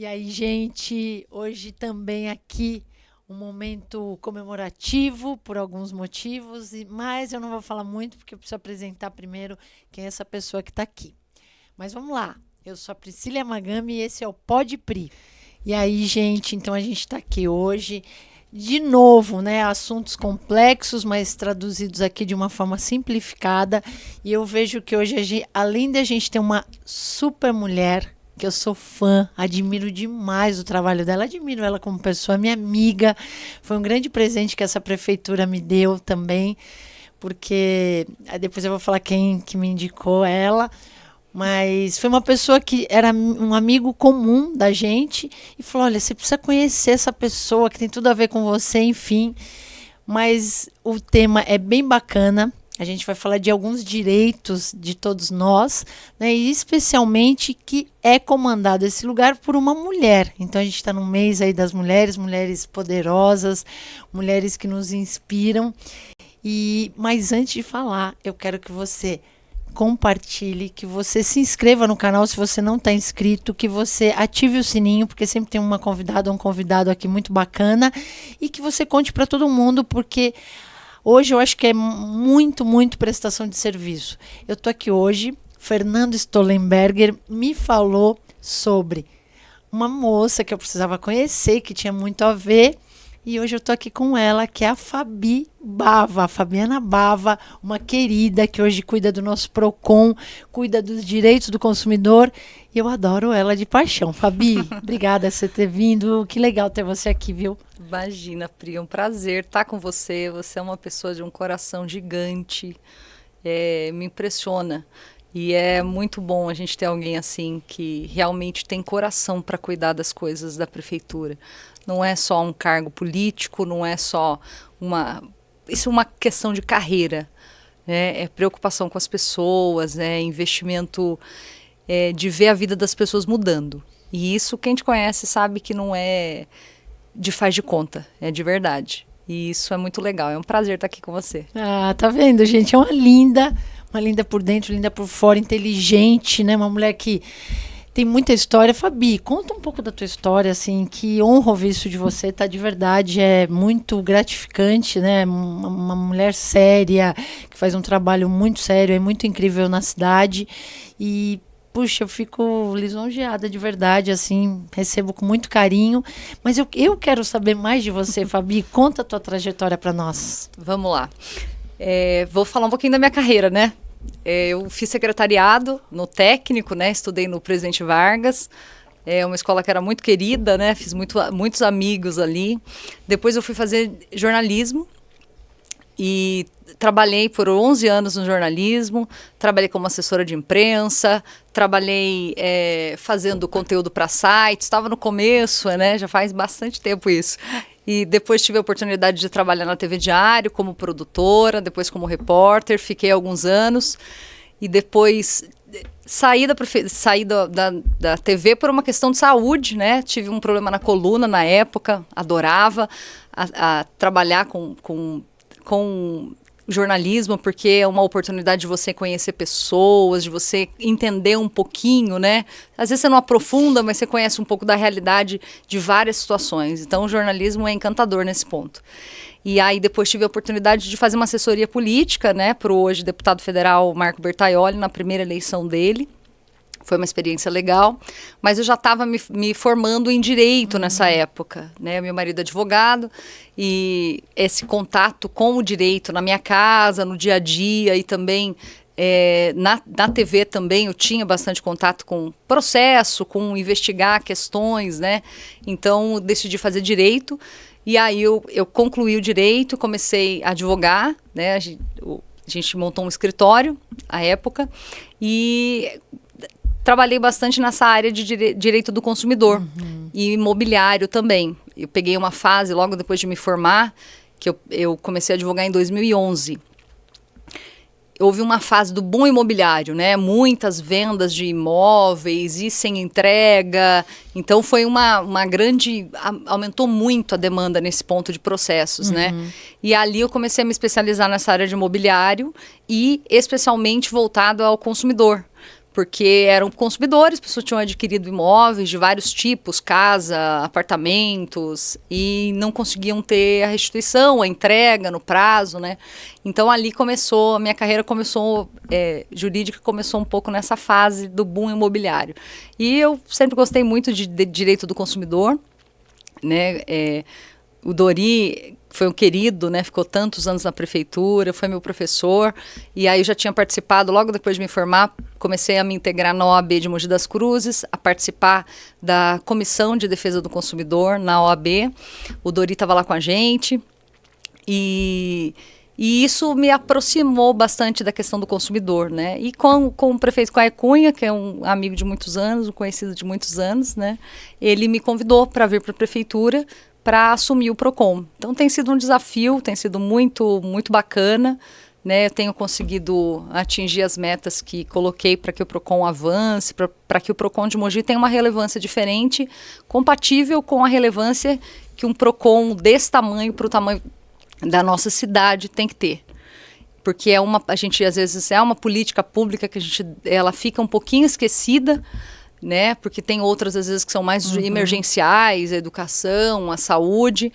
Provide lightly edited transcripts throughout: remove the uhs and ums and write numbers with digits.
E aí, gente, hoje também aqui um momento comemorativo por alguns motivos, mas eu não vou falar muito porque eu preciso apresentar primeiro quem é essa pessoa que está aqui. Mas vamos lá, eu sou a Priscila Magami e esse é o Pode Pri. E aí, gente, então a gente está aqui hoje, de novo, né? Assuntos complexos, mas traduzidos aqui de uma forma simplificada. E eu vejo que hoje, além da gente ter uma super mulher, que eu sou fã, admiro demais o trabalho dela, admiro ela como pessoa, minha amiga. Foi um grande presente que essa prefeitura me deu também, porque depois eu vou falar quem que me indicou ela. Mas foi uma pessoa que era um amigo comum da gente e falou: olha, você precisa conhecer essa pessoa que tem tudo a ver com você, enfim. Mas o tema é bem bacana. A gente vai falar de alguns direitos de todos nós, né? E especialmente que é comandado esse lugar por uma mulher. Então a gente está no mês aí das mulheres, mulheres poderosas, mulheres que nos inspiram. Mas antes de falar, eu quero que você compartilhe, que você se inscreva no canal se você não está inscrito, que você ative o sininho, porque sempre tem uma convidada ou um convidado aqui muito bacana, e que você conte para todo mundo, porque hoje eu acho que é muito prestação de serviço. Eu estou aqui hoje, Fernando Stollenberger me falou sobre uma moça que eu precisava conhecer, que tinha muito a ver. E hoje eu estou aqui com ela, que é a Fabi Bava, a Fabiana Bava, uma querida que hoje cuida do nosso Procon, cuida dos direitos do consumidor. E eu adoro ela de paixão. Fabi, obrigada por você ter vindo. Que legal ter você aqui, viu? Imagina, Pri, é um prazer estar com você. Você é uma pessoa de um coração gigante. Me impressiona. E é muito bom a gente ter alguém assim que realmente tem coração para cuidar das coisas da prefeitura. Não é só um cargo político, não é só isso é uma questão de carreira, né? É preocupação com as pessoas, é investimento de ver a vida das pessoas mudando. E isso quem te conhece sabe que não é de faz de conta, é de verdade. E isso é muito legal, é um prazer estar aqui com você. Ah, tá vendo, gente? É uma linda por dentro, linda por fora, inteligente, né? Uma mulher que tem muita história. Fabi, conta um pouco da tua história, assim, que honra ouvir isso de você, tá? De verdade, é muito gratificante, né? Uma mulher séria, que faz um trabalho muito sério, é muito incrível na cidade. E, puxa, eu fico lisonjeada de verdade, assim, recebo com muito carinho. Mas eu quero saber mais de você, Fabi. Conta a tua trajetória para nós. Vamos lá. Vou falar um pouquinho da minha carreira, né? Eu fiz secretariado no técnico, né? Estudei no Presidente Vargas. É uma escola que era muito querida, né? Fiz muitos amigos ali. Depois eu fui fazer jornalismo e trabalhei por 11 anos no jornalismo. Trabalhei como assessora de imprensa, trabalhei fazendo conteúdo para sites. Estava no começo, né? Já faz bastante tempo isso. E depois tive a oportunidade de trabalhar na TV Diário como produtora, depois como repórter, fiquei alguns anos. E depois saí da TV por uma questão de saúde, né? Tive um problema na coluna na época, adorava a trabalhar com jornalismo, porque é uma oportunidade de você conhecer pessoas, de você entender um pouquinho, né? Às vezes você não aprofunda, mas você conhece um pouco da realidade de várias situações. Então, o jornalismo é encantador nesse ponto. E aí, depois tive a oportunidade de fazer uma assessoria política, né, para o hoje deputado federal Marco Bertaioli, na primeira eleição dele. Foi uma experiência legal, mas eu já estava me formando em direito nessa época, né? Meu marido é advogado e esse contato com o direito na minha casa, no dia a dia e também na TV também eu tinha bastante contato com processo, com investigar questões, né? Então eu decidi fazer direito e aí eu concluí o direito, comecei a advogar, né? A gente montou um escritório à época e trabalhei bastante nessa área de direito do consumidor e imobiliário também. Eu peguei uma fase, logo depois de me formar, que eu comecei a advogar em 2011. Houve uma fase do boom imobiliário, né? Muitas vendas de imóveis e sem entrega. Então, foi uma grande... Aumentou muito a demanda nesse ponto de processos, né? E ali eu comecei a me especializar nessa área de imobiliário e especialmente voltado ao consumidor. porque eram consumidores, pessoas tinham adquirido imóveis de vários tipos, casa, apartamentos, e não conseguiam ter a restituição, a entrega no prazo, né? Então ali a minha carreira jurídica começou um pouco nessa fase do boom imobiliário. E eu sempre gostei muito de direito do consumidor, né? O Dori foi um querido, né? Ficou tantos anos na prefeitura, foi meu professor. E aí eu já tinha participado, logo depois de me formar, comecei a me integrar na OAB de Mogi das Cruzes, a participar da Comissão de Defesa do Consumidor na OAB. O Dori estava lá com a gente. E isso me aproximou bastante da questão do consumidor, né? E com o prefeito Caio Cunha, que é um amigo de muitos anos, um conhecido de muitos anos, né? Ele me convidou para vir para a prefeitura para assumir o PROCON. Então tem sido um desafio, tem sido muito, muito bacana, né? Eu tenho conseguido atingir as metas que coloquei para que o PROCON avance, para que o PROCON de Mogi tenha uma relevância diferente, compatível com a relevância que um PROCON desse tamanho, para o tamanho da nossa cidade, tem que ter. Porque a gente às vezes é uma política pública que ela fica um pouquinho esquecida, né? Porque tem outras, às vezes, que são mais emergenciais, a educação, a saúde,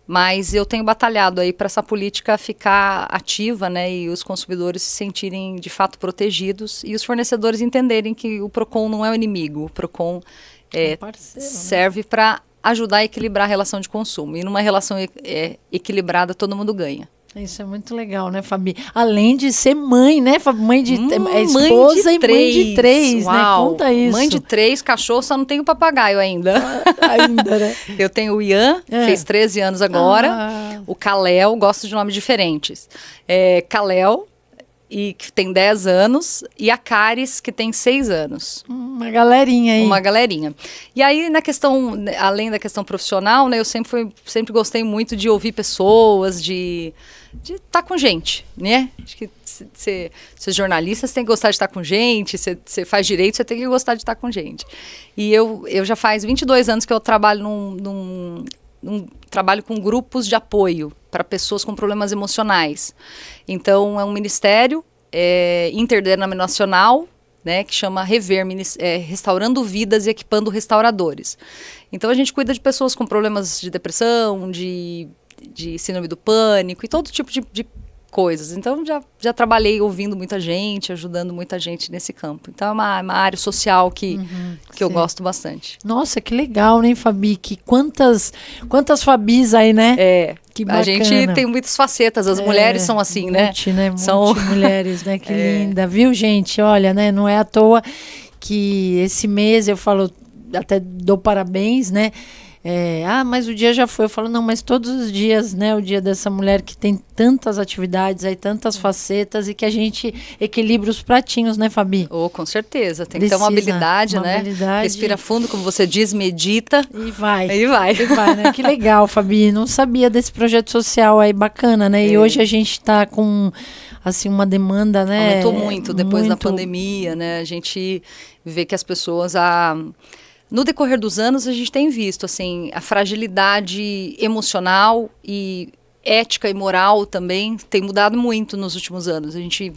mas eu tenho batalhado aí para essa política ficar ativa, né? E os consumidores se sentirem, de fato, protegidos e os fornecedores entenderem que o PROCON não é o inimigo, o PROCON parceiro, serve, né, para ajudar a equilibrar a relação de consumo. E numa relação equilibrada, todo mundo ganha. Isso é muito legal, né, Fabi? Além de ser mãe, né, Fabi? Mãe de esposa mãe e mãe de três, uau, né? Conta isso. Mãe de 3, cachorro, só não tenho papagaio ainda. Ainda, né? Eu tenho o Ian, fez 13 anos agora. O Kalel, gosto de nomes diferentes. Kalel, que tem 10 anos, e a Caris, que tem 6 anos. Uma galerinha aí. Uma galerinha. E aí, além da questão profissional, né, eu sempre gostei muito de ouvir pessoas, de estar com gente, né? Acho que ser jornalista, você tem que gostar de estar com gente, você faz direito, você tem que gostar de estar com gente. E eu já faz 22 anos que eu trabalho trabalho com grupos de apoio para pessoas com problemas emocionais. Então, é um ministério interdenominacional, né, que chama Rever, Restaurando Vidas e Equipando Restauradores. Então, a gente cuida de pessoas com problemas de depressão, de síndrome do pânico e todo tipo de coisas. Então, já trabalhei ouvindo muita gente, ajudando muita gente nesse campo. Então, é uma área social que eu gosto bastante. Nossa, que legal, né, Fabi? Quantas Fabis aí, né? Que bacana. A gente tem muitas facetas, as mulheres são assim, né? São mulheres, né? Que linda. Viu, gente? Olha, né? Não é à toa que esse mês eu falo, até dou parabéns, né? Mas o dia já foi. Eu falo, não, mas todos os dias, né? O dia dessa mulher que tem tantas atividades aí, tantas facetas e que a gente equilibra os pratinhos, né, Fabi? Com certeza. Tem que ter uma habilidade, né? Respira fundo, como você diz, medita. E vai. Né? Que legal, Fabi. Não sabia desse projeto social aí, bacana, né? E hoje a gente está com, assim, uma demanda, né? Aumentou muito depois da pandemia, né? A gente vê que as pessoas... No decorrer dos anos, a gente tem visto assim, a fragilidade emocional e ética e moral também tem mudado muito nos últimos anos. A gente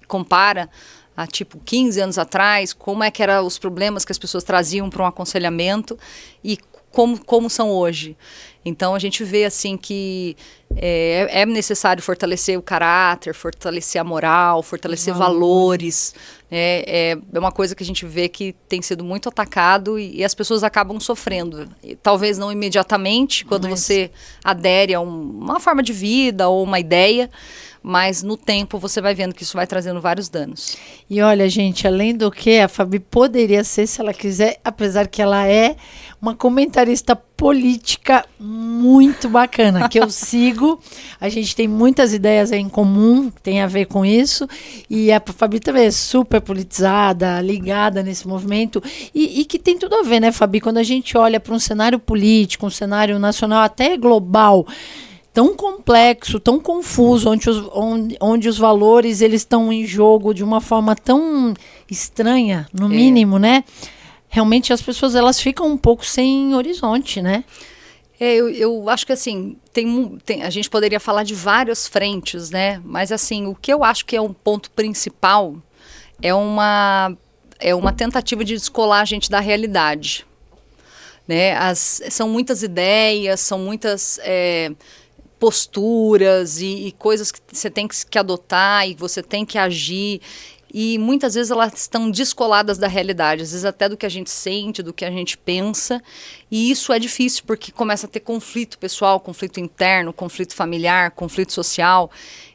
compara a 15 anos atrás, como é que eram os problemas que as pessoas traziam para um aconselhamento e como são hoje. Então, a gente vê assim que é necessário fortalecer o caráter, fortalecer a moral, fortalecer valores. É uma coisa que a gente vê que tem sido muito atacado e as pessoas acabam sofrendo. Talvez não imediatamente, quando você adere a uma forma de vida ou uma ideia, mas no tempo você vai vendo que isso vai trazendo vários danos. E olha, gente, além do que a Fabi poderia ser, se ela quiser, apesar que ela é uma comentarista política muito bacana, que eu sigo. A gente tem muitas ideias aí em comum, que tem a ver com isso. E a Fabi também é super politizada, ligada nesse movimento. E que tem tudo a ver, né, Fabi? Quando a gente olha para um cenário político, um cenário nacional, até global, tão complexo, tão confuso, onde os valores eles estão em jogo de uma forma tão estranha, no mínimo, né? Realmente as pessoas elas ficam um pouco sem horizonte, né? Eu acho que assim, a gente poderia falar de várias frentes, né? Mas assim, o que eu acho que é um ponto principal é uma é uma tentativa de descolar a gente da realidade. Né? São muitas ideias, são muitas posturas e coisas que você tem que adotar e você tem que agir. E muitas vezes elas estão descoladas da realidade, às vezes até do que a gente sente, do que a gente pensa. E isso é difícil porque começa a ter conflito pessoal, conflito interno, conflito familiar, conflito social.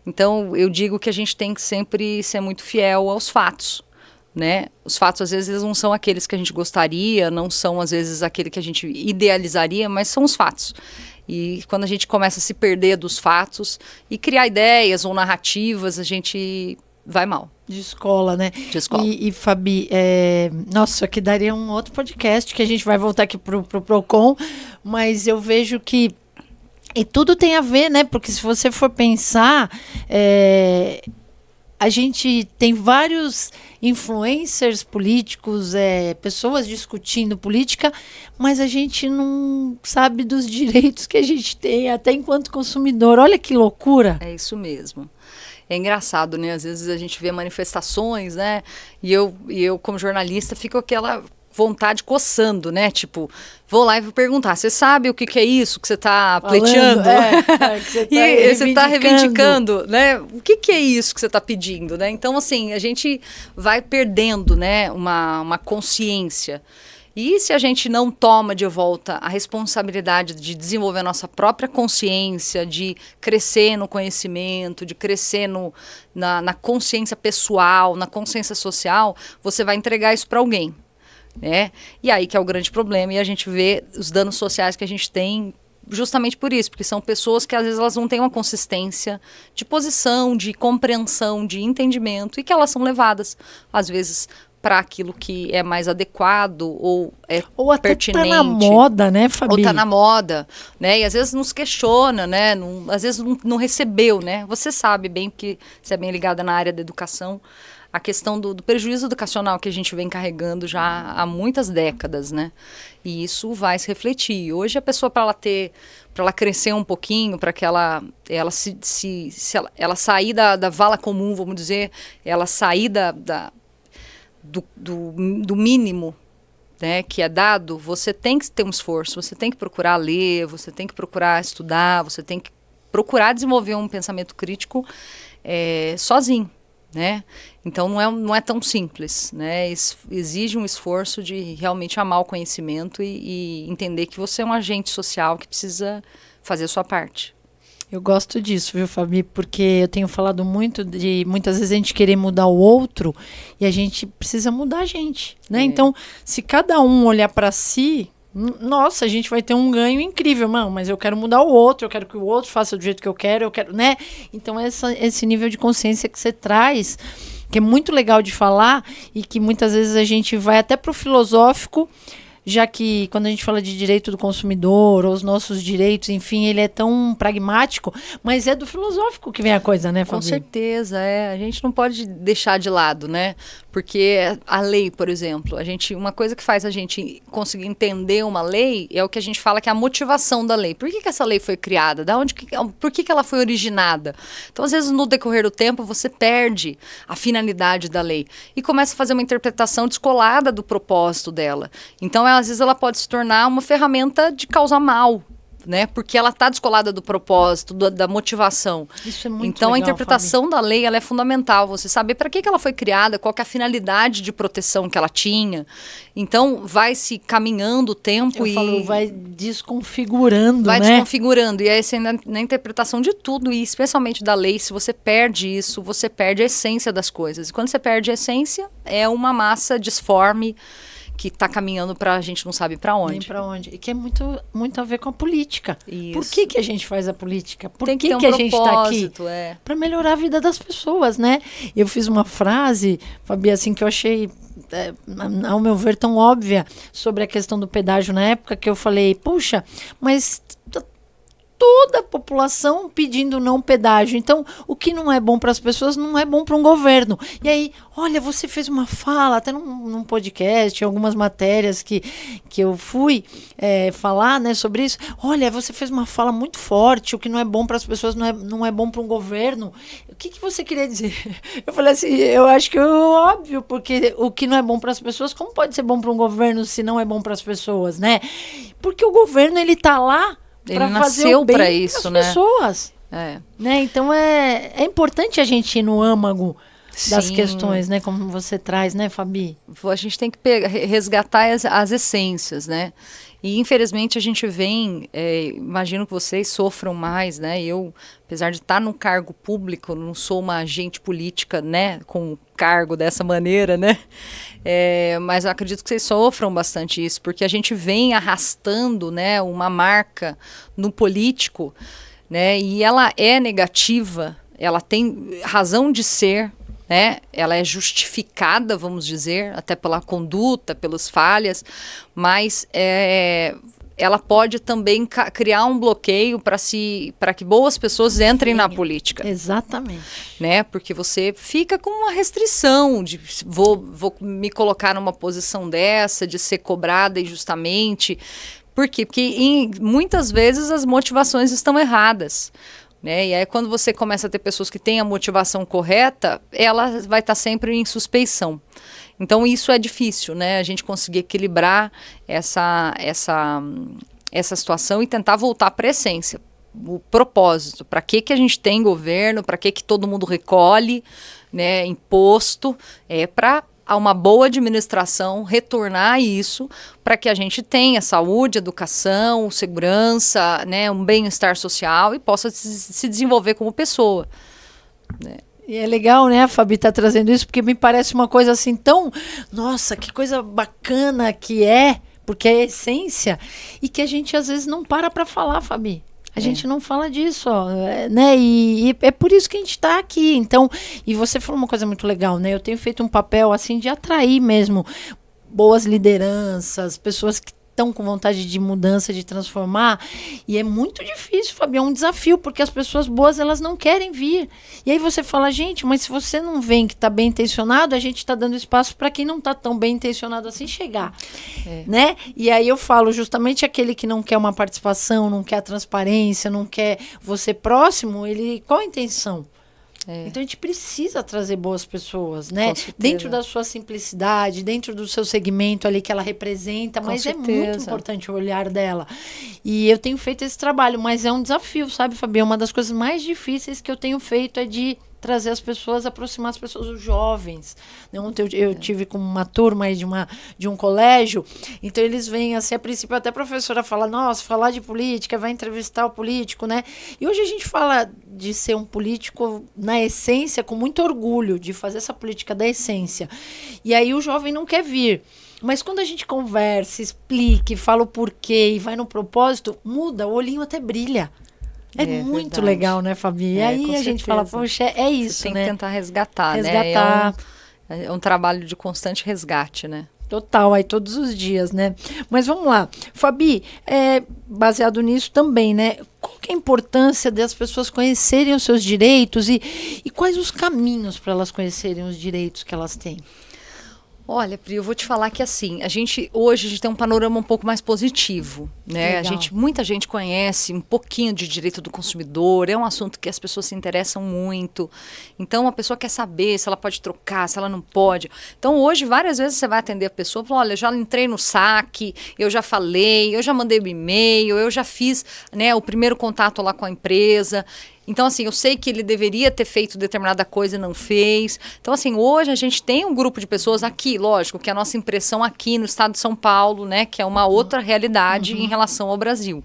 Então eu digo que a gente tem que sempre ser muito fiel aos fatos. Né? Os fatos às vezes não são aqueles que a gente gostaria, não são às vezes aquele que a gente idealizaria, mas são os fatos. E quando a gente começa a se perder dos fatos e criar ideias ou narrativas, a gente vai mal. De escola, né? De escola. E Fabi, nossa, aqui daria um outro podcast que a gente vai voltar aqui pro Procon, mas eu vejo que e tudo tem a ver, né? Porque se você for pensar, a gente tem vários influencers políticos, pessoas discutindo política, mas a gente não sabe dos direitos que a gente tem, até enquanto consumidor. Olha que loucura. É isso mesmo. É engraçado, né? Às vezes a gente vê manifestações, né? E eu como jornalista, fico com aquela vontade coçando, né? Tipo, vou lá e vou perguntar, você sabe o que é isso que você está pleiteando? Que você tá e você está reivindicando, né? O que é isso que você está pedindo, né? Então, assim, a gente vai perdendo, né? Uma consciência. E se a gente não toma de volta a responsabilidade de desenvolver a nossa própria consciência, de crescer no conhecimento, de crescer na consciência pessoal, na consciência social, você vai entregar isso para alguém. Né? E aí que é o grande problema, e a gente vê os danos sociais que a gente tem justamente por isso, porque são pessoas que às vezes elas não têm uma consistência de posição, de compreensão, de entendimento, e que elas são levadas, às vezes, para aquilo que é mais adequado ou até pertinente. Tá na moda, né, Fabi? Ou tá na moda, né? E às vezes nos questiona, né? Às vezes não recebeu, né? Você sabe bem, porque você é bem ligada na área da educação, a questão do prejuízo educacional que a gente vem carregando já há muitas décadas, né? E isso vai se refletir. Hoje a pessoa, para ela crescer um pouquinho, para que ela sair da vala comum, vamos dizer, ela sair do mínimo, né, que é dado, você tem que ter um esforço, você tem que procurar ler, você tem que procurar estudar, você tem que procurar desenvolver um pensamento crítico sozinho. Né? Então não é tão simples, né? Exige um esforço de realmente amar o conhecimento e entender que você é um agente social que precisa fazer a sua parte. Eu gosto disso, viu, Fabi? Porque eu tenho falado muito de muitas vezes a gente querer mudar o outro e a gente precisa mudar a gente, né? Então, se cada um olhar para si, nossa, a gente vai ter um ganho incrível, mano, mas eu quero mudar o outro, eu quero que o outro faça do jeito que eu quero, né? Então, esse nível de consciência que você traz, que é muito legal de falar e que muitas vezes a gente vai até pro filosófico, já que quando a gente fala de direito do consumidor, ou os nossos direitos, enfim, ele é tão pragmático, mas é do filosófico que vem a coisa, né, Fabi? Com certeza, a gente não pode deixar de lado, né? Porque a lei, por exemplo, uma coisa que faz a gente conseguir entender uma lei é o que a gente fala que é a motivação da lei. Por que essa lei foi criada? Por que ela foi originada? Então, às vezes, no decorrer do tempo, você perde a finalidade da lei e começa a fazer uma interpretação descolada do propósito dela. Então, às vezes, ela pode se tornar uma ferramenta de causar mal, né? Porque ela está descolada do propósito, da motivação. Isso é muito então, legal, a interpretação Fabi. da lei ela é fundamental. Você saber para que ela foi criada, qual que é a finalidade de proteção que ela tinha. Então, vai se caminhando o tempo vai desconfigurando, vai né? desconfigurando. E aí, na interpretação de tudo, e especialmente da lei, se você perde isso, você perde a essência das coisas. E quando você perde a essência, é uma massa disforme que está caminhando para a gente não sabe para onde. Nem para onde. E que é muito, muito a ver com a política. Isso. Por que a gente faz a política? Por Tem que ter um a gente está aqui? Para melhorar a vida das pessoas, né? Eu fiz uma frase, Fabi, assim, que eu achei, ao meu ver, tão óbvia sobre a questão do pedágio na época, que eu falei, puxa, mas toda a população pedindo não pedágio. Então, o que não é bom para as pessoas não é bom para um governo. E aí, olha, você fez uma fala, até num podcast, em algumas matérias que eu fui falar, né, sobre isso. Olha, você fez uma fala muito forte, o que não é bom para as pessoas não é bom para um governo. que você queria dizer? Eu falei assim, eu acho que é óbvio, porque o que não é bom para as pessoas, como pode ser bom para um governo se não é bom para as pessoas, né? Porque o governo, ele tá lá para fazer o bem para as pessoas. Né? Então é importante a gente ir no âmago das questões, né? Como você traz, né, Fabi? A gente tem que resgatar as essências, né? E infelizmente a gente vem, imagino que vocês sofram mais, né? Eu, apesar de estar num cargo público, não sou uma agente política, né? Com cargo dessa maneira, né? Mas eu acredito que vocês sofram bastante isso, porque a gente vem arrastando, né? Uma marca no político, né? E ela é negativa, ela tem razão de ser, né? Ela é justificada, vamos dizer, até pela conduta, pelas falhas, mas ela pode também criar um bloqueio para que boas pessoas entrem na política. Exatamente. Né? Porque você fica com uma restrição de vou me colocar numa posição dessa, de ser cobrada injustamente. Por quê? Porque muitas vezes as motivações estão erradas. Né? E aí quando você começa a ter pessoas que têm a motivação correta, ela vai estar sempre em suspeição. Então isso é difícil, né? A gente conseguir equilibrar essa situação e tentar voltar para a essência. O propósito, para que a gente tem governo, para que todo mundo recolhe, né, imposto, para a uma boa administração, retornar isso para que a gente tenha saúde, educação, segurança, né, um bem-estar social e possa se desenvolver como pessoa. Né? E é legal, né, a Fabi tá trazendo isso, porque me parece uma coisa assim tão... Nossa, que coisa bacana que porque é a essência, e que a gente às vezes não para falar, Fabi. A gente não fala disso, ó, né? E é por isso que a gente está aqui. Então, e você falou uma coisa muito legal, né? Eu tenho feito um papel assim de atrair mesmo boas lideranças, pessoas que estão com vontade de mudança, de transformar. E é muito difícil, Fabi, é um desafio, porque as pessoas boas, elas não querem vir. E aí você fala, gente, mas se você não vem que está bem intencionado, a gente está dando espaço para quem não está tão bem intencionado assim chegar. Né? E aí eu falo, justamente aquele que não quer uma participação, não quer a transparência, não quer você próximo, qual a intenção? Então a gente precisa trazer boas pessoas, né? Dentro da sua simplicidade, dentro do seu segmento ali que ela representa, mas é muito importante o olhar dela. E eu tenho feito esse trabalho, mas é um desafio, sabe, Fabi? Uma das coisas mais difíceis que eu tenho feito é de trazer as pessoas, aproximar as pessoas, os jovens. Ontem eu tive com uma turma aí de um colégio, então eles vêm assim, a princípio até a professora fala, nossa, falar de política, vai entrevistar o político, né? E hoje a gente fala de ser um político na essência, com muito orgulho, de fazer essa política da essência. E aí o jovem não quer vir. Mas quando a gente conversa, explica, fala o porquê e vai no propósito, muda, o olhinho até brilha. É muito verdade. Legal, né, Fabi? E aí a gente fala, poxa, é isso, tem né? que tentar resgatar, né? É um trabalho de constante resgate, né? Total, aí todos os dias, né? Mas vamos lá. Fabi, baseado nisso também, né? Qual que é a importância das pessoas conhecerem os seus direitos e quais os caminhos para elas conhecerem os direitos que elas têm? Olha, Pri, eu vou te falar que assim, hoje a gente tem um panorama um pouco mais positivo, né? Muita gente conhece um pouquinho de direito do consumidor, é um assunto que as pessoas se interessam muito. Então, a pessoa quer saber se ela pode trocar, se ela não pode. Então, hoje, várias vezes você vai atender a pessoa e fala, olha, já entrei no saque, eu já falei, eu já mandei o e-mail, eu já fiz, né, o primeiro contato lá com a empresa. Então, assim, eu sei que ele deveria ter feito determinada coisa e não fez. Então, assim, hoje a gente tem um grupo de pessoas aqui, lógico, que a nossa impressão aqui no estado de São Paulo, né, que é uma outra realidade em relação ao Brasil.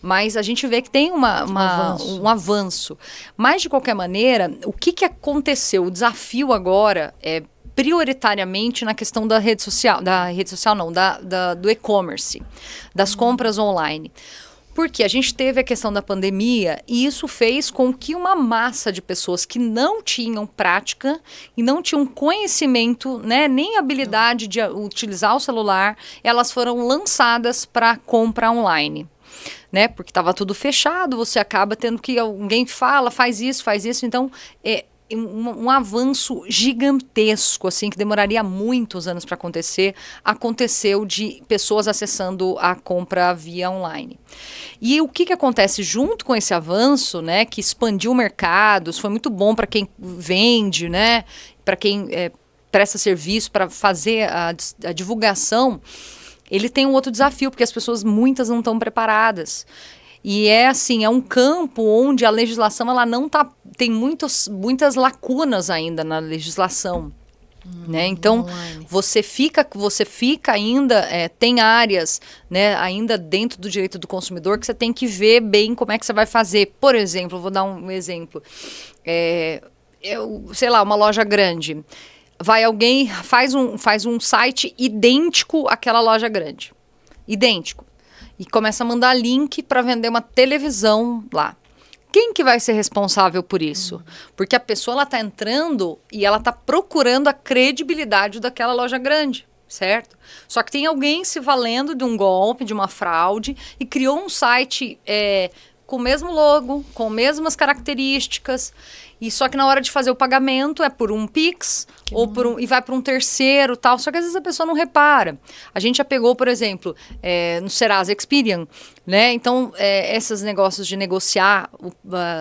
Mas a gente vê que tem um avanço. Mas, de qualquer maneira, o que aconteceu? O desafio agora é prioritariamente na questão da rede social, do e-commerce, das compras online. Porque a gente teve a questão da pandemia e isso fez com que uma massa de pessoas que não tinham prática e não tinham conhecimento, né, nem habilidade de utilizar o celular, elas foram lançadas para compra online. Né? Porque estava tudo fechado, você acaba tendo que alguém faz isso. Então, um avanço gigantesco, assim, que demoraria muitos anos para acontecer, aconteceu de pessoas acessando a compra via online. E o que acontece junto com esse avanço, né, que expandiu mercados, foi muito bom para quem vende, né, para quem presta serviço, para fazer a divulgação, ele tem um outro desafio, porque as pessoas, muitas não estão preparadas. E é um campo onde a legislação ela não tem muitas lacunas ainda na legislação. Né? Então, você fica ainda, tem áreas, né, ainda dentro do direito do consumidor que você tem que ver bem como é que você vai fazer. Por exemplo, vou dar um exemplo. Sei lá, uma loja grande. Vai alguém, faz um site idêntico àquela loja grande. Idêntico. E começa a mandar link para vender uma televisão lá. Quem que vai ser responsável por isso? Porque a pessoa ela está entrando e ela está procurando a credibilidade daquela loja grande, certo? Só que tem alguém se valendo de um golpe, de uma fraude e criou um site com o mesmo logo, com mesmas características. E só que na hora de fazer o pagamento é por um Pix e vai para um terceiro tal. Só que às vezes a pessoa não repara. A gente já pegou, por exemplo, no Serasa Experian, né? Então, esses negócios de negociar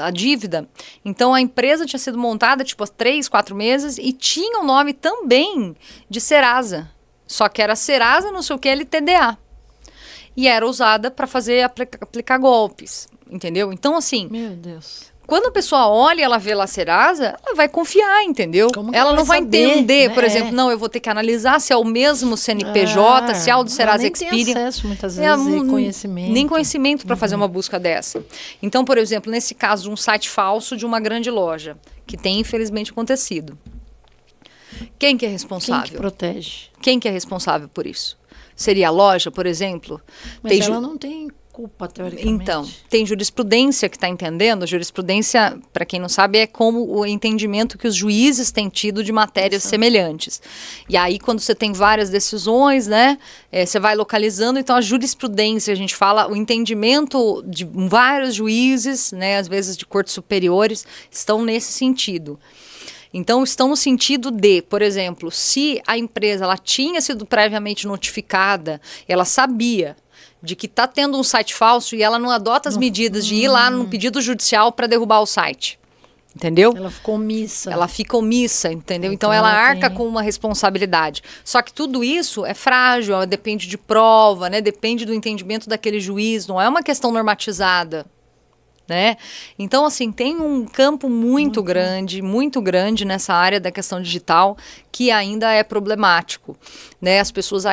a dívida. Então, a empresa tinha sido montada há 3, 4 meses e tinha o nome também de Serasa. Só que era Serasa não sei o que LTDA. E era usada para fazer aplicar golpes. Entendeu? Então, assim... Meu Deus. Quando a pessoa olha e ela vê lá Serasa, ela vai confiar, entendeu? Ela não vai entender, né? Por exemplo, não, eu vou ter que analisar se é o mesmo CNPJ, se é o do Serasa Experian. Nem tem acesso, muitas vezes, conhecimento. Nem conhecimento para fazer uma busca dessa. Então, por exemplo, nesse caso de um site falso de uma grande loja, que tem infelizmente acontecido. Quem que é responsável? Quem que protege? Quem que é responsável por isso? Seria a loja, por exemplo? Mas ela não tem... culpa, teoricamente. Então, tem jurisprudência que está entendendo. Jurisprudência, para quem não sabe, é como o entendimento que os juízes têm tido de matérias semelhantes. E aí, quando você tem várias decisões, né, você vai localizando. Então, a jurisprudência, a gente fala, o entendimento de vários juízes, né, às vezes de cortes superiores, estão nesse sentido. Então, estão no sentido de, por exemplo, se a empresa ela tinha sido previamente notificada, ela sabia de que está tendo um site falso e ela não adota as medidas de ir lá no pedido judicial para derrubar o site. Entendeu? Ela ficou omissa. Ela fica omissa, entendeu? Então ela arca com uma responsabilidade. Só que tudo isso é frágil, depende de prova, né? Depende do entendimento daquele juiz, não é uma questão normatizada. Né? Então, assim, tem um campo muito grande nessa área da questão digital que ainda é problemático, né? As pessoas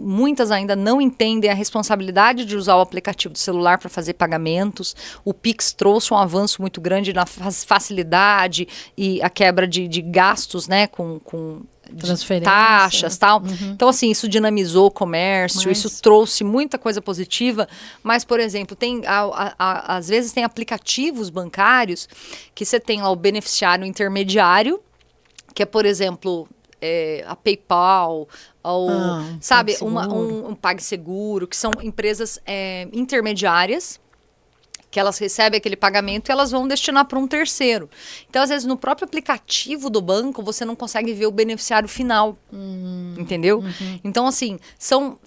muitas ainda não entendem a responsabilidade de usar o aplicativo do celular para fazer pagamentos. O Pix trouxe um avanço muito grande na facilidade e a quebra de gastos, né? Com taxas, tal. Então, assim, isso dinamizou o comércio, isso trouxe muita coisa positiva, mas, por exemplo, às vezes tem aplicativos bancários que você tem lá o beneficiário intermediário, que é, por exemplo, a PayPal, ou, sabe, um PagSeguro, que são empresas intermediárias, que elas recebem aquele pagamento e elas vão destinar para um terceiro. Então, às vezes, no próprio aplicativo do banco, você não consegue ver o beneficiário final. Entendeu? Então, assim, são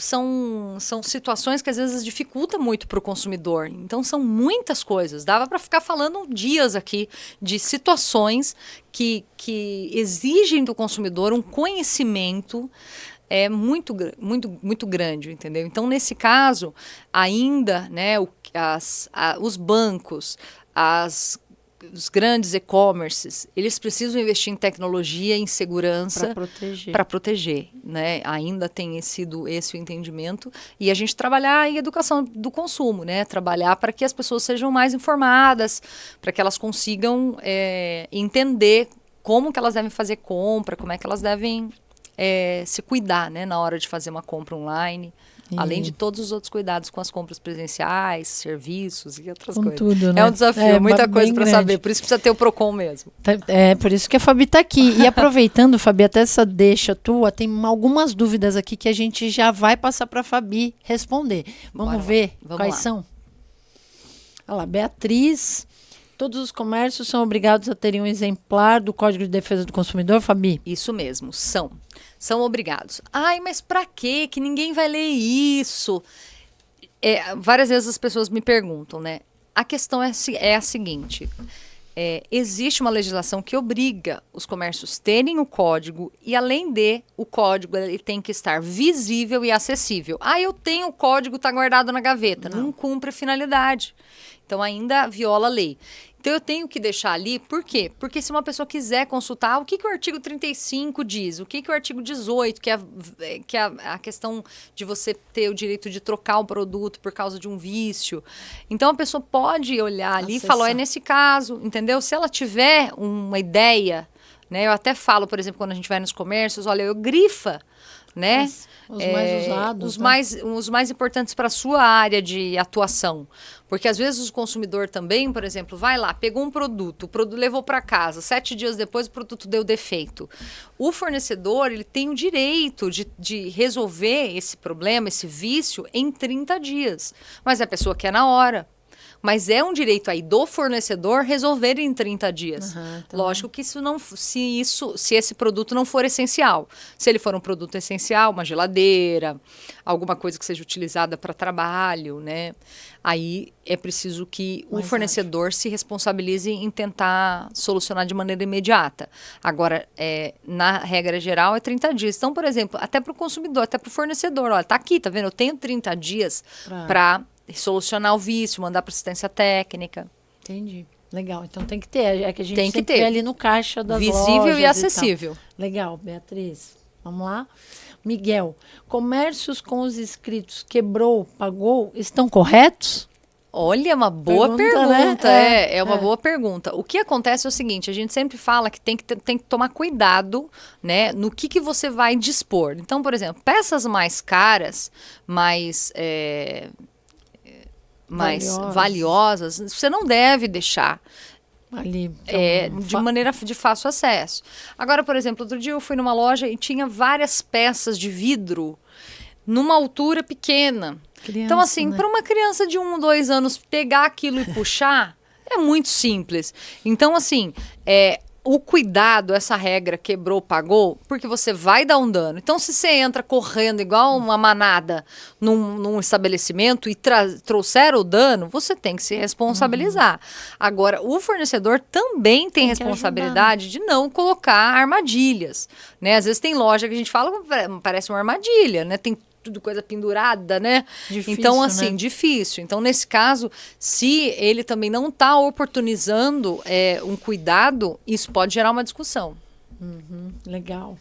situações que às vezes dificultam muito para o consumidor. Então, são muitas coisas. Dava para ficar falando dias aqui de situações que exigem do consumidor um conhecimento muito grande, entendeu? Então, nesse caso, ainda, né, os bancos, os grandes e-commerces, eles precisam investir em tecnologia, em segurança para proteger, né? Ainda tem sido esse o entendimento e a gente trabalhar em educação do consumo, né? Trabalhar para que as pessoas sejam mais informadas, para que elas consigam entender como que elas devem fazer compra, como é que elas devem se cuidar, né, na hora de fazer uma compra online. Além de todos os outros cuidados com as compras presenciais, serviços e outras coisas. Tudo, né? É um desafio, muita coisa para saber. Por isso precisa ter o PROCON mesmo. Por isso que a Fabi está aqui. E aproveitando, Fabi, até essa deixa tua, tem algumas dúvidas aqui que a gente já vai passar para a Fabi responder. Vamos ver quais são? Olha lá, Beatriz Todos os comércios são obrigados a terem um exemplar do Código de Defesa do Consumidor, Fabi? Isso mesmo, são obrigados. Ai, mas para quê? Que ninguém vai ler isso? Várias vezes as pessoas me perguntam, né? A questão é a seguinte: existe uma legislação que obriga os comércios terem o código e, além de, o código ele tem que estar visível e acessível. Ah, eu tenho o código, está guardado na gaveta. Não cumpre a finalidade. Então, ainda viola a lei. Então, eu tenho que deixar ali, por quê? Porque se uma pessoa quiser consultar, o que o artigo 35 diz? O que o artigo 18, que é a questão de você ter o direito de trocar o produto por causa de um vício. Então, a pessoa pode olhar ali e falar, é nesse caso, entendeu? Se ela tiver uma ideia, né? Eu até falo, por exemplo, quando a gente vai nos comércios, olha, eu grifa, né? Os mais usados. Os mais importantes para a sua área de atuação. Porque às vezes o consumidor também, por exemplo, vai lá, pegou um produto, o produto levou para casa, 7 dias depois o produto deu defeito. O fornecedor, ele tem o direito de resolver esse problema, esse vício, em 30 dias. Mas a pessoa quer na hora. Mas é um direito aí do fornecedor resolver em 30 dias. Lógico que se esse produto não for essencial. Se ele for um produto essencial, uma geladeira, alguma coisa que seja utilizada para trabalho, né? Aí é preciso que o fornecedor se responsabilize em tentar solucionar de maneira imediata. Agora, na regra geral, é 30 dias. Então, por exemplo, até para o consumidor, até para o fornecedor, olha, tá aqui, tá vendo? Eu tenho 30 dias para solucionar o vício, mandar para assistência técnica. Entendi. Legal. Então tem que ter. É que a gente tem que ter ali no caixa das lojas. Visível e acessível. Legal, Beatriz. Vamos lá. Miguel, comércios com os inscritos quebrou, pagou, estão corretos? Olha, uma boa pergunta. Né? É uma boa pergunta. O que acontece é o seguinte, a gente sempre fala que tem que tomar cuidado, né, no que você vai dispor. Então, por exemplo, peças mais caras, mais valiosas, você não deve deixar ali de maneira de fácil acesso. Agora, por exemplo, outro dia eu fui numa loja e tinha várias peças de vidro numa altura pequena. Então, assim, né? Para uma criança de 1, 2 anos pegar aquilo e puxar, é muito simples. Então, assim, o cuidado, essa regra quebrou, pagou, porque você vai dar um dano. Então, se você entra correndo igual uma manada num estabelecimento e trouxer o dano, você tem que se responsabilizar. Agora, o fornecedor também tem responsabilidade de não colocar armadilhas, né? Às vezes tem loja que a gente fala, parece uma armadilha, né? Tem tudo coisa pendurada, né? Difícil, então, assim, difícil. Então, nesse caso, se ele também não está oportunizando um cuidado, isso pode gerar uma discussão. Legal.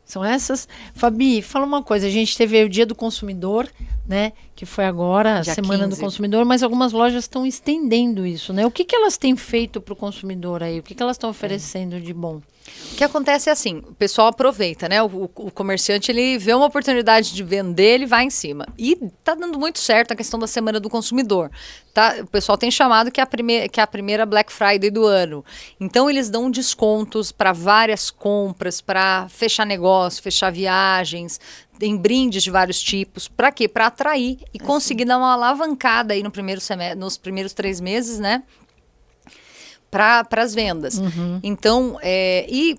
São essas. Fabi, fala uma coisa. A gente teve aí o Dia do Consumidor, né? Que foi agora, a Semana 15. Do Consumidor, mas algumas lojas estão estendendo isso, né? O que elas têm feito para o consumidor aí? O que elas estão oferecendo de bom? O que acontece é assim, o pessoal aproveita, né? O comerciante, ele vê uma oportunidade de vender, ele vai em cima. E tá dando muito certo a questão da Semana do Consumidor. Tá? O pessoal tem chamado que é a primeira Black Friday do ano. Então, eles dão descontos para várias compras, para fechar negócio, fechar viagens, em brindes de vários tipos. Para quê? Para atrair e conseguir dar uma alavancada aí nos primeiros 3 meses, né? Para as vendas. Então, e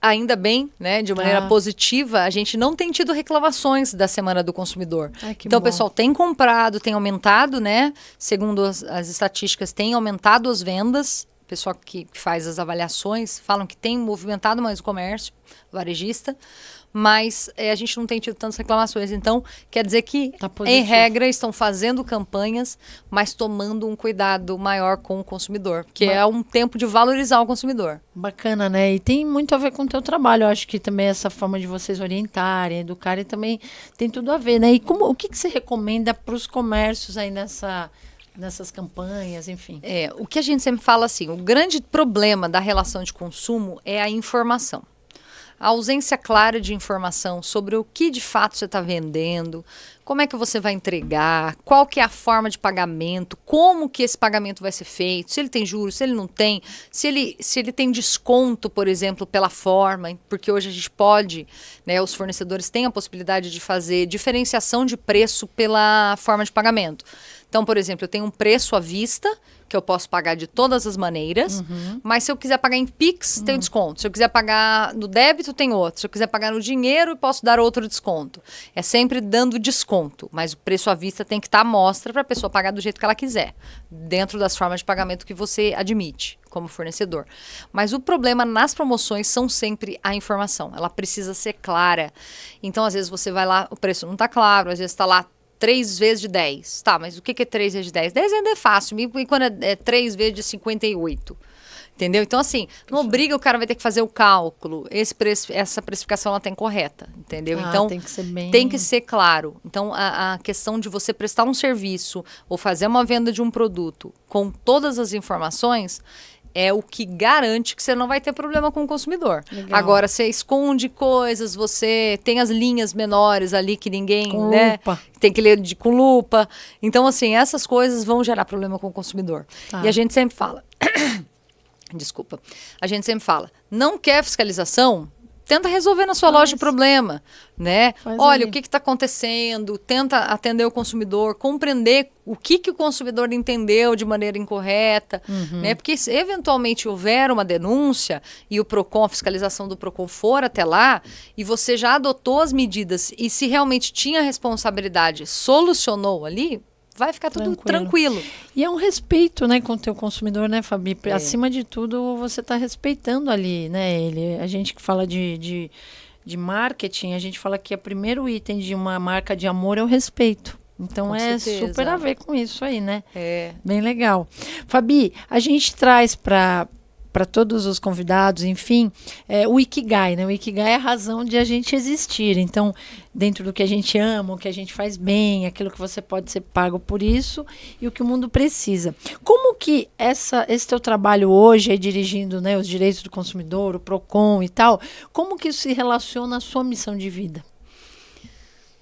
ainda bem, né, de maneira positiva, a gente não tem tido reclamações da Semana do Consumidor. Então, o pessoal tem comprado, tem aumentado, né? Segundo as estatísticas, tem aumentado as vendas. O pessoal que faz as avaliações falam que tem movimentado mais o comércio varejista, mas a gente não tem tido tantas reclamações. Então, quer dizer que, em regra, estão fazendo campanhas, mas tomando um cuidado maior com o consumidor, que é um tempo de valorizar o consumidor. Bacana, né? E tem muito a ver com o teu trabalho. Eu acho que também essa forma de vocês orientarem, educarem, também tem tudo a ver, né? E o que você recomenda para os comércios aí nessas campanhas, enfim? O que a gente sempre fala assim, o grande problema da relação de consumo é a informação. A ausência clara de informação sobre o que de fato você está vendendo, como é que você vai entregar, qual que é a forma de pagamento, como que esse pagamento vai ser feito, se ele tem juros, se ele não tem, se ele tem desconto, por exemplo, pela forma, porque hoje a gente pode, né, os fornecedores têm a possibilidade de fazer diferenciação de preço pela forma de pagamento. Então, por exemplo, eu tenho um preço à vista, que eu posso pagar de todas as maneiras, mas se eu quiser pagar em Pix, tem desconto. Se eu quiser pagar no débito, tem outro. Se eu quiser pagar no dinheiro, eu posso dar outro desconto. É sempre dando desconto, mas o preço à vista tem que estar à mostra para a pessoa pagar do jeito que ela quiser, dentro das formas de pagamento que você admite como fornecedor. Mas o problema nas promoções são sempre a informação. Ela precisa ser clara. Então, às vezes, você vai lá, o preço não está claro, às vezes está lá 3 vezes de 10. Tá, mas o que é 3 vezes de 10? 10 ainda é fácil. E quando é 3 vezes de 58? Entendeu? Então, assim, não obriga, o cara vai ter que fazer o cálculo. Essa precificação ela tem correta, entendeu? Então, tem que ser claro. Então, a questão de você prestar um serviço ou fazer uma venda de um produto com todas as informações é o que garante que você não vai ter problema com o consumidor. Legal. Agora, você esconde coisas, você tem as linhas menores ali que ninguém, com né, lupa. tem que ler com lupa. Então, assim, essas coisas vão gerar problema com o consumidor. Tá. E a gente sempre fala... Desculpa. A gente sempre fala, não quer fiscalização? Tenta resolver na sua loja o problema, né? Olha, o que está acontecendo, tenta atender o consumidor, compreender o que o consumidor entendeu de maneira incorreta, né? Porque se eventualmente houver uma denúncia e o PROCON, a fiscalização do PROCON for até lá, e você já adotou as medidas e se realmente tinha responsabilidade, solucionou ali, vai ficar tudo tranquilo. E é um respeito, né, com o teu consumidor, né, Fabi? Acima de tudo, você está respeitando ali, né, ele. A gente que fala de marketing, a gente fala que o primeiro item de uma marca de amor é o respeito. Então, com certeza. Super a ver com isso aí, né? É. Bem legal. Fabi, a gente traz para todos os convidados, enfim, o Ikigai, né? O Ikigai é a razão de a gente existir. Então, dentro do que a gente ama, o que a gente faz bem, aquilo que você pode ser pago por isso e o que o mundo precisa. Como que esse teu trabalho hoje, aí, dirigindo, né, os direitos do consumidor, o PROCON e tal, como que isso se relaciona à sua missão de vida?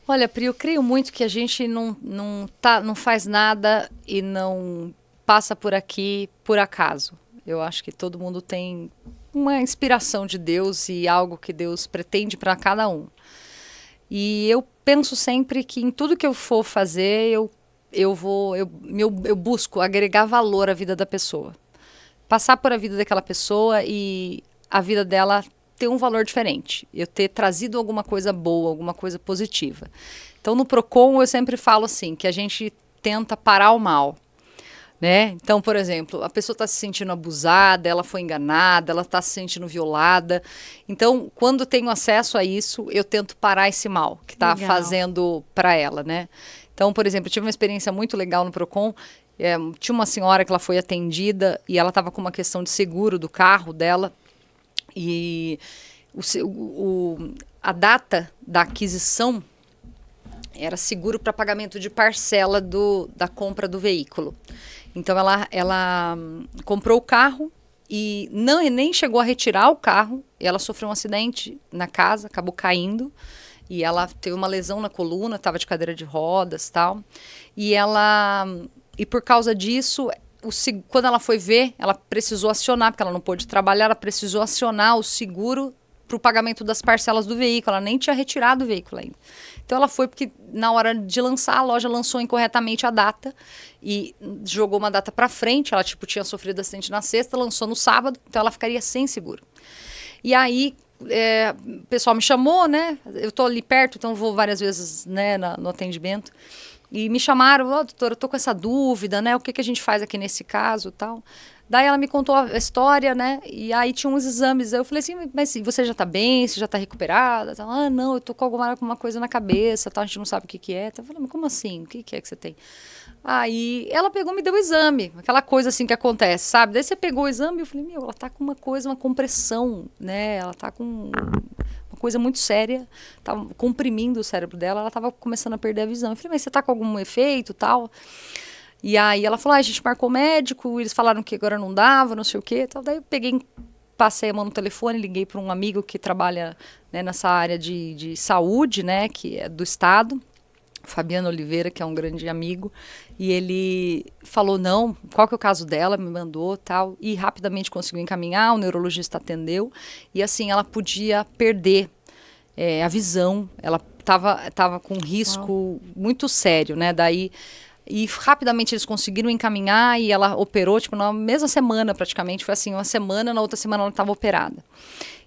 Olha, Pri, eu creio muito que a gente não faz nada e não passa por aqui por acaso. Eu acho que todo mundo tem uma inspiração de Deus e algo que Deus pretende para cada um. E eu penso sempre que em tudo que eu for fazer, eu busco agregar valor à vida da pessoa. Passar por a vida daquela pessoa e a vida dela ter um valor diferente. Eu ter trazido alguma coisa boa, alguma coisa positiva. Então, no PROCON, eu sempre falo assim, que a gente tenta parar o mal. Né? Então, por exemplo, a pessoa está se sentindo abusada, ela foi enganada, ela está se sentindo violada. Então, quando tenho acesso a isso, eu tento parar esse mal que está fazendo para ela, né? Então, por exemplo, eu tive uma experiência muito legal no PROCON. Tinha uma senhora que ela foi atendida e ela estava com uma questão de seguro do carro dela. E a data da aquisição era seguro para pagamento de parcela da compra do veículo. Então, ela comprou o carro e nem chegou a retirar o carro. E ela sofreu um acidente na casa, acabou caindo. E ela teve uma lesão na coluna, estava de cadeira de rodas e tal. E por causa disso, quando ela foi ver, ela precisou acionar, porque ela não pôde trabalhar, ela precisou acionar o seguro para o pagamento das parcelas do veículo. Ela nem tinha retirado o veículo ainda. Então, ela foi porque, na hora de lançar, a loja lançou incorretamente a data e jogou uma data para frente. Ela, tinha sofrido acidente na sexta, lançou no sábado, então ela ficaria sem seguro. E aí, o pessoal me chamou, né? Eu tô ali perto, então vou várias vezes, né, no atendimento. E me chamaram, doutora, eu tô com essa dúvida, né? O que a gente faz aqui nesse caso e tal. Daí ela me contou a história, né? E aí tinha uns exames. Eu falei assim, mas você já tá bem? Você já tá recuperada? Ela, não, eu tô com alguma coisa na cabeça, tá? A gente não sabe o que é. Eu falei, mas como assim? O que é que você tem? Aí ela pegou e me deu o exame. Aquela coisa assim que acontece, sabe? Daí você pegou o exame e eu falei, ela tá com uma compressão, né? Ela tá com uma coisa muito séria. Tava comprimindo o cérebro dela. Ela tava começando a perder a visão. Eu falei, mas você tá com algum efeito e tal? E aí ela falou, a gente marcou médico, eles falaram que agora não dava, não sei o quê. Tal. Daí eu passei a mão no telefone, liguei para um amigo que trabalha, né, nessa área de saúde, né, que é do estado, Fabiano Oliveira, que é um grande amigo. E ele falou, não, qual que é o caso dela, me mandou, tal. E rapidamente conseguiu encaminhar, o neurologista atendeu. E assim, ela podia perder a visão, ela estava com um risco muito sério, né, daí... E rapidamente eles conseguiram encaminhar e ela operou, tipo, na mesma semana praticamente. Foi assim, uma semana, na outra semana ela estava operada.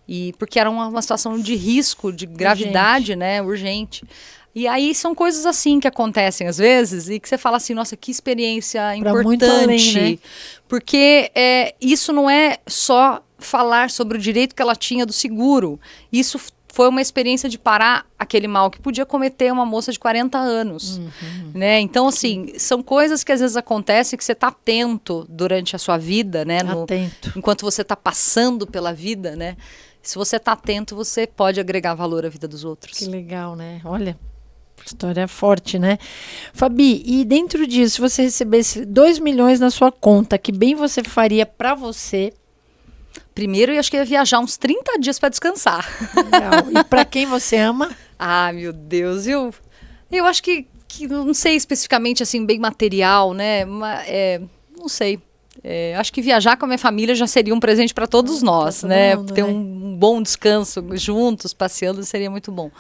E porque era uma situação de risco, de gravidade, né? Urgente. E aí são coisas assim que acontecem às vezes e que você fala assim, nossa, que experiência importante. Muito além, né? Porque isso não é só falar sobre o direito que ela tinha do seguro. Isso foi uma experiência de parar aquele mal que podia cometer uma moça de 40 anos. Né? Então, assim, são coisas que às vezes acontecem que você está atento durante a sua vida, né? Atento. Enquanto você está passando pela vida, né? Se você está atento, você pode agregar valor à vida dos outros. Que legal, né? Olha, história forte, né? Fabi, e dentro disso, se você recebesse 2 milhões na sua conta, que bem você faria para você? Primeiro, eu acho que ia viajar uns 30 dias para descansar. Legal. E para quem você ama? Ah, meu Deus, eu acho que não sei especificamente assim, bem material, né? Mas, não sei. Acho que viajar com a minha família já seria um presente para todos nós, todo né? mundo, Ter né? um bom descanso juntos, passeando, seria muito bom.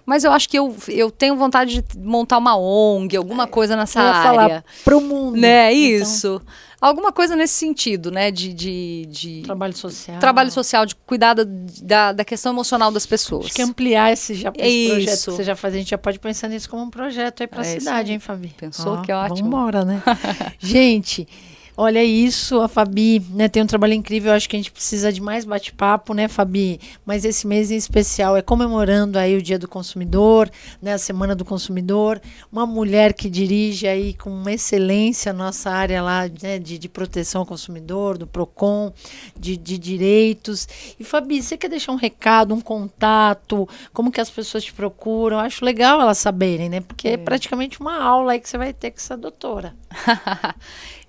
Mas eu acho que eu tenho vontade de montar uma ONG, alguma coisa nessa Eu ia área. falar pro mundo. Né, Então, isso. Alguma coisa nesse sentido, né? De trabalho social. trabalho social, de cuidar da questão emocional das pessoas. Acho que ampliar esse projeto que Isso. você já faz, a gente já pode pensar nisso como um projeto aí para a É isso cidade, aí. hein, Fabi? Pensou? Que ótimo. Vamos embora, né? Gente, olha isso, a Fabi, né, tem um trabalho incrível, eu acho que a gente precisa de mais bate-papo, né, Fabi? Mas esse mês em especial é comemorando aí o Dia do Consumidor, né, a Semana do Consumidor, uma mulher que dirige aí com excelência a nossa área lá, né, de proteção ao consumidor, do PROCON, de direitos. E, Fabi, você quer deixar um recado, um contato, como que as pessoas te procuram? Eu acho legal elas saberem, né, porque é praticamente uma aula aí que você vai ter com essa doutora.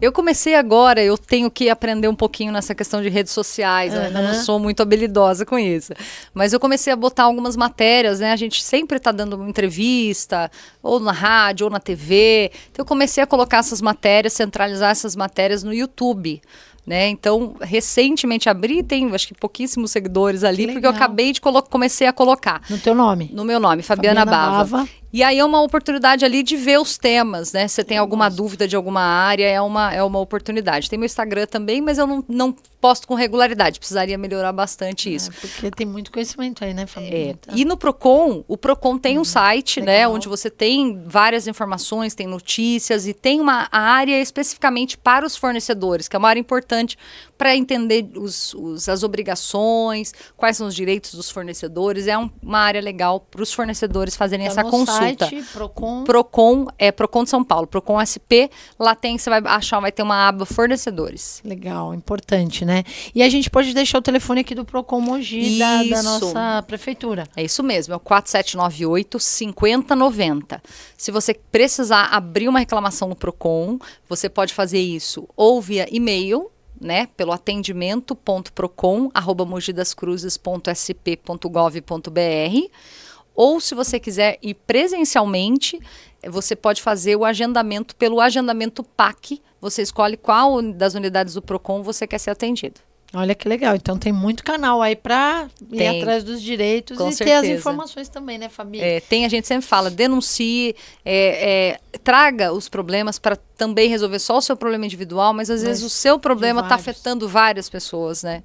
Eu comecei agora, eu tenho que aprender um pouquinho nessa questão de redes sociais, eu ainda não sou muito habilidosa com isso. Mas eu comecei a botar algumas matérias, né? A gente sempre está dando uma entrevista, ou na rádio, ou na TV. Então eu comecei a colocar essas matérias, centralizar essas matérias no YouTube. Né? Então, recentemente abri, tem acho que pouquíssimos seguidores ali, porque eu acabei de comecei a colocar. No teu nome? No meu nome, Fabiana Bava. E aí é uma oportunidade ali de ver os temas, né? Se você tem alguma dúvida de alguma área, é uma oportunididade. Tem meu Instagram também, mas eu não posto com regularidade. Precisaria melhorar bastante isso. Porque tem muito conhecimento aí, né, família? E no PROCON, o PROCON tem um site, né? Onde você tem várias informações, tem notícias e tem uma área especificamente para os fornecedores, que é uma área importante para entender as obrigações, quais são os direitos dos fornecedores. É uma área legal para os fornecedores fazerem essa consulta. Site, PROCON. PROCON de São Paulo, PROCON SP, lá você vai achar, vai ter uma aba fornecedores. Legal, importante, né? E a gente pode deixar o telefone aqui do PROCON Mogi da nossa prefeitura. É isso mesmo, é o 4798-5090. Se você precisar abrir uma reclamação no PROCON, você pode fazer isso ou via e-mail, né, pelo atendimento.procon@mogidascruzes.sp.gov.br, ou se você quiser ir presencialmente, você pode fazer o agendamento pelo agendamento PAC. Você escolhe qual das unidades do PROCON você quer ser atendido. Olha que legal. Então tem muito canal aí para ir atrás dos direitos e ter as informações também, né, Fabi? A gente sempre fala, denuncie, traga os problemas para também resolver só o seu problema individual, mas às vezes o seu problema está afetando várias pessoas, né?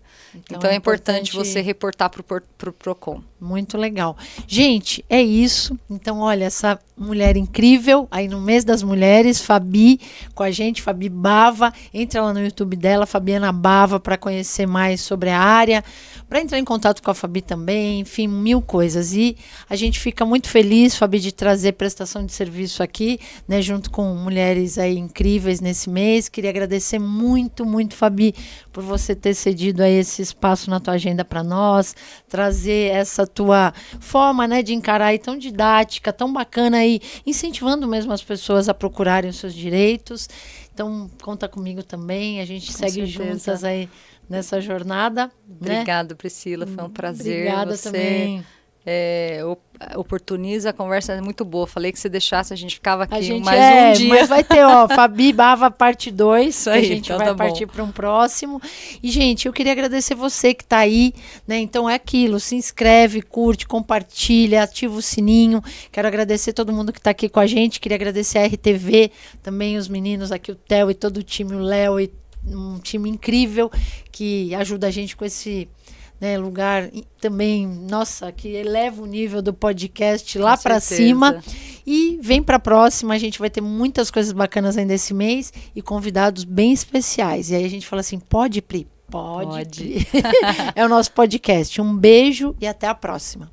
Então é importante você reportar para o PROCON. Muito legal. Gente, é isso. Então, olha, essa mulher incrível, aí no mês das mulheres, Fabi, com a gente, Fabi Bava. Entra lá no YouTube dela, Fabiana Bava, para conhecer mais sobre a área, para entrar em contato com a Fabi também, enfim, 1000 coisas. E a gente fica muito feliz, Fabi, de trazer prestação de serviço aqui, né, junto com mulheres aí incríveis nesse mês. Queria agradecer muito, muito, Fabi, por você ter cedido aí esse espaço na tua agenda para nós, trazer essa tua forma, né, de encarar aí tão didática, tão bacana aí, incentivando mesmo as pessoas a procurarem os seus direitos. Então, conta comigo também, a gente segue juntas aí nessa jornada. Obrigada, Priscila, foi um prazer. Obrigada você também. oportuniza, a conversa é muito boa. Falei que se deixasse, a gente ficava aqui gente mais um dia. Mas vai ter, Fabi Bava parte 2, Isso aí, a gente então vai tá partir para um próximo. E, gente, eu queria agradecer você que está aí, né? Então é aquilo, se inscreve, curte, compartilha, ativa o sininho. Quero agradecer todo mundo que está aqui com a gente. Queria agradecer a RTV, também os meninos aqui, o Theo e todo o time, o Léo, e um time incrível que ajuda a gente com esse... lugar também, nossa, que eleva o nível do podcast lá para cima. E vem para a próxima, a gente vai ter muitas coisas bacanas ainda esse mês e convidados bem especiais. E aí a gente fala assim, pode, Pri? Pode. É o nosso podcast. Um beijo e até a próxima.